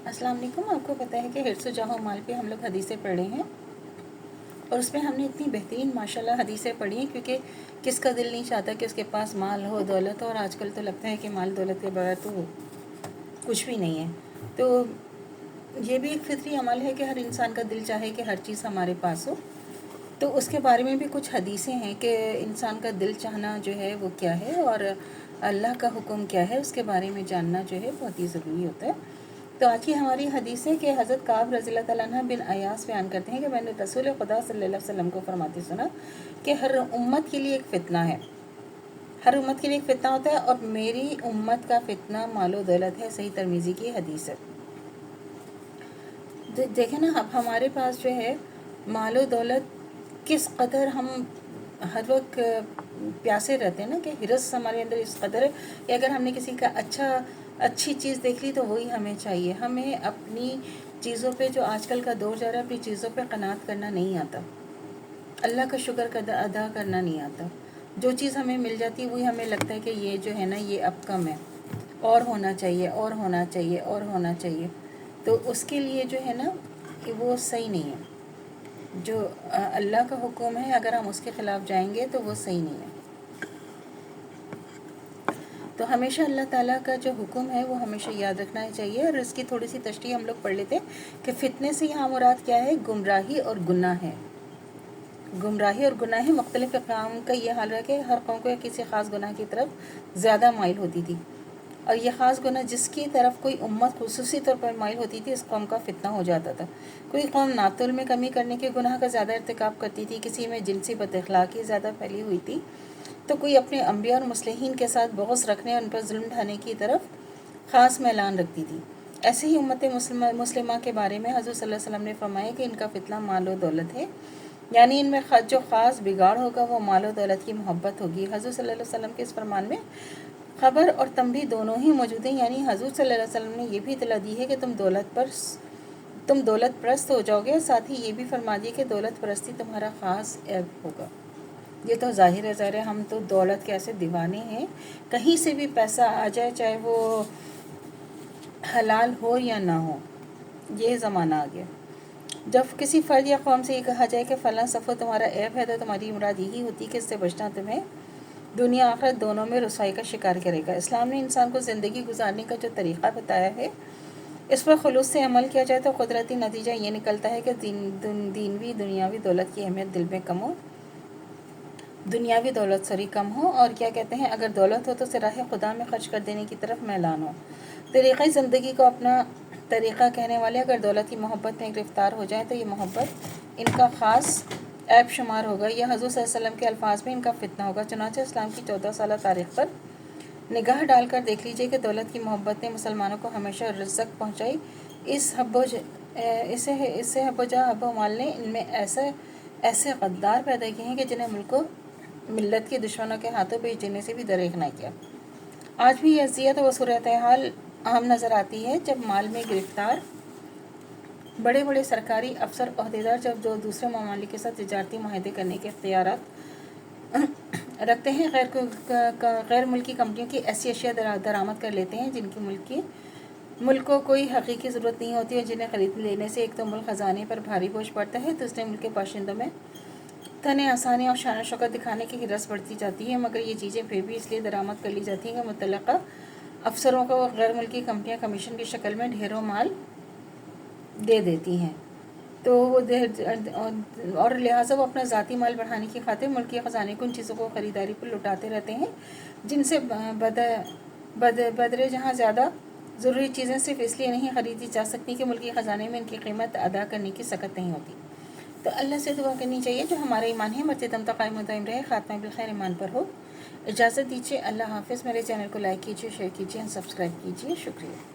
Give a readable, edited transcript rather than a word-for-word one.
अस्सलाम वालेकुम। आपको पता है कि हिर्स जहाँ माल पे हम लोग हदीसें पढ़े हैं और उसमें हमने इतनी बेहतरीन माशाल्लाह हदीसें पढ़ी हैं, क्योंकि किसका दिल नहीं चाहता कि उसके पास माल हो, दौलत हो। और आजकल तो लगता है कि माल दौलत के बगैर तो कुछ भी नहीं है। तो ये भी एक फितरी अमल है कि हर इंसान का दिल चाहे कि हर चीज़ हमारे पास हो। तो उसके बारे में भी कुछ हदीसें हैं कि इंसान का दिल चाहना जो है वो क्या है और अल्लाह का हुक्म क्या है, उसके बारे में जानना जो है बहुत ही ज़रूरी होता है। तो आज की हमारी हदीस है कि हज़रत काब रज़ी अल्लाह तआला अन्हा बिन अयास बयान करते हैं कि मैंने रसूल खुदा सल्लल्लाहु अलैहि वसल्लम को फरमाते सुना कि हर उम्मत के लिए एक फ़ितना है, हर उम्मत के लिए एक फ़ितना होता है और मेरी उम्मत का फ़ितना मालो दौलत है। सही तरमीज़ी की हदीस है। देखें ना, अब हमारे पास जो है मालो दौलत किस कदर हम हर वक्त प्यासे रहते हैं ना, कि हिरस हमारे अंदर इस कदर है कि अगर हमने किसी का अच्छी चीज़ देख ली तो वही हमें चाहिए। हमें अपनी चीज़ों पे, जो आजकल का दौर जा रहा है, अपनी चीज़ों पे कनात करना नहीं आता, अल्लाह का शुक्र अदा करना नहीं आता। जो चीज़ हमें मिल जाती है वही हमें लगता है कि ये जो है ना ये अब कम है, और होना चाहिए और होना चाहिए और होना चाहिए। तो उसके लिए जो है ना कि वो सही नहीं है। जो अल्लाह का हुक्म है, अगर हम उसके ख़िलाफ़ जाएंगे तो वो सही नहीं है। तो हमेशा अल्लाह ताला का जो हुक्म है वो हमेशा याद रखना चाहिए। और इसकी थोड़ी सी तशरीह हम लोग पढ़ लेते हैं कि फ़ितने से यहाँ मुराद क्या है। गुमराही और गुनाह है। गुमराही और गुनाह मुख्तलिफ़ अक़साम का ये हाल है कि हर कौम को किसी ख़ास गुनाह की तरफ ज़्यादा माइल होती थी, और ये ख़ास गुनाह जिसकी तरफ कोई उम्मत खुसूसी तौर पर माइल होती थी, इस कौम का फ़ितना हो जाता था। कोई कौम नातुल में कमी करने के गुनाह का ज़्यादा इर्तिकाब करती थी, किसी में जिनसी बदअखलाक़ी ज़्यादा फैली हुई थी, तो कोई अपने अंबिया और मुस्लिहीन के साथ बग़ज़ रखने और उन पर जुल्म ढाने की तरफ ख़ास मैलान रखती थी। ऐसे ही उम्मत मुस्लिमा के बारे में हज़रत सल्लल्लाहु अलैहि वसल्लम ने फरमाया कि इनका फ़ितना माल और दौलत है, यानी इनमें जो ख़ास बिगाड़ होगा वो माल और दौलत की मोहब्बत होगी। हज़रत सल्लल्लाहु अलैहि वसल्लम के इस फरमान में ख़बर और तंबीह दोनों ही मौजूद हैं, यानी हज़रत सल्लल्लाहु अलैहि वसल्लम ने यह भी इतला दी है कि तुम दौलत परस्त हो जाओगे, साथ ही ये भी फरमा दिया कि दौलत परस्ती तुम्हारा ख़ास ऐब होगा। ये तो ज़ाहिर है, हम तो दौलत के ऐसे दीवाने हैं, कहीं से भी पैसा आ जाए, चाहे वो हलाल हो या ना हो, ये ज़माना आ गया। जब किसी फ़र्द या कौम से ये कहा जाए कि फ़लाँ सफ़र तुम्हारा ऐब है, तो तुम्हारी मुराद यही होती है कि इससे बचना तुम्हें दुनिया आखिरत दोनों में रुसवाई का शिकार करेगा। इस्लाम ने इंसान को ज़िंदगी गुजारने का जो तरीक़ा बताया है, इस पर खुलूस से अमल किया जाए तो कुदरती नतीजा ये निकलता है कि दीनवी दुनियावी दौलत की अहमियत दिल में दुनियावी दौलत कम हो, और क्या कहते हैं, अगर दौलत हो तो सिराह खुदा में खर्च कर देने की तरफ मैलान हो। तरीक़ा ज़िंदगी को अपना तरीक़ा कहने वाले अगर दौलत की मोहब्बत में गिरफ़्तार हो जाए तो ये मोहब्बत इनका ख़ास ऐब शुमार होगा। यह हज़रत सल्लल्लाहु अलैहि वसल्लम के अल्फाज में इनका फ़ितना होगा। चुनांचे इस्लाम की 14 साल तारीख़ पर निगाह डालकर देख लीजिए कि दौलत की मोहब्बत ने मुसलमानों को हमेशा रिज़्क़ पहुँचाई। इससे हब्बो माल ने इनमें ऐसे गद्दार पैदा किए हैं कि जिन्हें मुल्कों मिल्लत के दुश्मनों के हाथों बेच देने से भी दरेग न किया। आज भी यह अज़ियत व सूरत हाल अहम नज़र आती है, जब माल में गिरफ़्तार बड़े बड़े सरकारी अफसर अहदेदार जब जो दूसरे ममालिक के साथ तिजारती माहदे करने के इख्तियारात रखते हैं, गैर मुल्की कंपनियों की ऐसी अशिया दरामद कर लेते हैं जिनकी मुल्क को कोई हकीकी ज़रूरत नहीं होती, और जिन्हें ख़रीद लेने से एक तो मुल्क ख़जाने पर भारी बोझ पड़ता है, दूसरे मुल्क के बाशिंदों में तने आसानी और शान शौकत दिखाने की हिरस बढ़ती जाती है। मगर ये चीज़ें फिर भी इसलिए दरामद कर ली जाती हैं कि मुतल्लका अफसरों को गैर मुल्की कंपनियाँ कमीशन की शक्ल में ढेरों माल दे देती हैं, तो वो और लिहाजा वो अपना ज़ाती माल बढ़ाने की खातिर मुल्की ख़जाने को उन चीज़ों को ख़रीदारी पर लुटाते रहते हैं जिनसे बदरे जहाँ ज़्यादा ज़रूरी चीज़ें सिर्फ इसलिए नहीं ख़रीदी जा सकती कि मुल्की ख़जाने में इनकी कीमत अदा करने की सकत नहीं होती। तो अल्लाह से दुआ करनी चाहिए जो हमारा ईमान है मरते दम तक कायम दायम रहे, ख़ात्मा बिलखैर ईमान पर हो। इजाज़त दीजिए, अल्लाह हाफ़िज़। मेरे चैनल को लाइक कीजिए, शेयर कीजिए और सब्सक्राइब कीजिए। शुक्रिया।